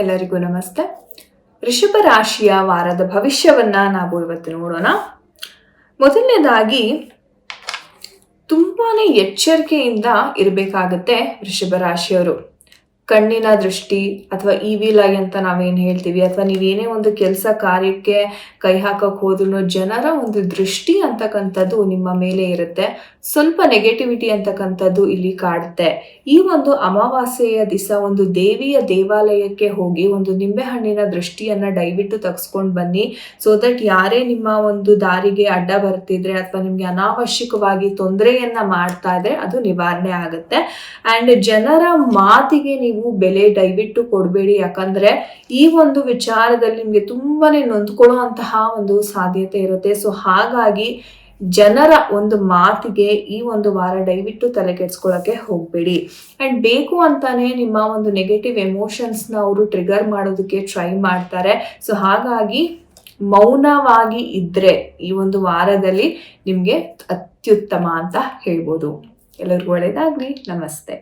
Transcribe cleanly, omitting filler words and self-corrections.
ಎಲ್ಲರಿಗೂ ನಮಸ್ತೆ. ಋಷಭ ರಾಶಿಯ ವಾರದ ಭವಿಷ್ಯವನ್ನ ನಾವು ಇವತ್ತು ನೋಡೋಣ. ಮೊದಲನೇದಾಗಿ ತುಂಬಾನೇ ಎಚ್ಚರಿಕೆಯಿಂದ ಇರಬೇಕಾಗತ್ತೆ ವೃಷಭ ರಾಶಿಯವರು. ಕಣ್ಣಿನ ದೃಷ್ಟಿ ಅಥವಾ ಈವಿಲ್ ಐ ಅಂತ ನಾವೇನು ಹೇಳ್ತೀವಿ, ಅಥವಾ ನೀವೇನೇ ಒಂದು ಕೆಲಸ ಕಾರ್ಯಕ್ಕೆ ಕೈ ಹಾಕಕ್ಕೆ ಹೋದ್ರೂ ಜನರ ಒಂದು ದೃಷ್ಟಿ ಅಂತಕ್ಕಂಥದ್ದು ನಿಮ್ಮ ಮೇಲೆ ಇರುತ್ತೆ. ಸ್ವಲ್ಪ ನೆಗೆಟಿವಿಟಿ ಅಂತಕ್ಕಂಥದ್ದು ಇಲ್ಲಿ ಕಾಡುತ್ತೆ. ಈ ಒಂದು ಅಮಾವಾಸ್ಯೆಯ ದಿವಸ ಒಂದು ದೇವಿಯ ದೇವಾಲಯಕ್ಕೆ ಹೋಗಿ ಒಂದು ನಿಂಬೆಹಣ್ಣಿನ ದೃಷ್ಟಿಯನ್ನ ದಯವಿಟ್ಟು ತೆಗೆಸ್ಕೊಂಡು ಬನ್ನಿ. ಸೊ ದಟ್ ಯಾರೇ ನಿಮ್ಮ ಒಂದು ದಾರಿಗೆ ಅಡ್ಡ ಬರ್ತಿದ್ರೆ ಅಥವಾ ನಿಮ್ಗೆ ಅನಾವಶ್ಯಕವಾಗಿ ತೊಂದರೆಯನ್ನ ಮಾಡ್ತಾ ಇದ್ರೆ ಅದು ನಿವಾರಣೆ ಆಗುತ್ತೆ. ಅಂಡ್ ಜನರ ಮಾತಿಗೆ ನೀವು ಬೆಲೆ ದಯವಿಟ್ಟು ಕೊಡಬೇಡಿ. ಯಾಕಂದ್ರೆ ಈ ಒಂದು ವಿಚಾರದಲ್ಲಿ ನಿಮ್ಗೆ ತುಂಬಾನೇ ನೊಂದ್ಕೊಳ್ಳುವಂತಹ ಒಂದು ಸಾಧ್ಯತೆ ಇರುತ್ತೆ. ಸೊ ಹಾಗಾಗಿ ಜನರ ಒಂದು ಮಾತಿಗೆ ಈ ಒಂದು ವಾರ ದಯವಿಟ್ಟು ತಲೆ ಕೆಡ್ಸ್ಕೊಳಕ್ಕೆ ಹೋಗ್ಬೇಡಿ. ಅಂಡ್ ಬೇಕು ಅಂತಾನೆ ನಿಮ್ಮ ಒಂದು ನೆಗೆಟಿವ್ ಎಮೋಷನ್ಸ್ನ ಅವರು ಟ್ರಿಗರ್ ಮಾಡೋದಕ್ಕೆ ಟ್ರೈ ಮಾಡ್ತಾರೆ. ಸೊ ಹಾಗಾಗಿ ಮೌನವಾಗಿ ಇದ್ರೆ ಈ ಒಂದು ವಾರದಲ್ಲಿ ನಿಮ್ಗೆ ಅತ್ಯುತ್ತಮ ಅಂತ ಹೇಳ್ಬೋದು. ಎಲ್ಲರಿಗೂ ಒಳ್ಳೆಯದಾಗ್ಲಿ. ನಮಸ್ತೆ.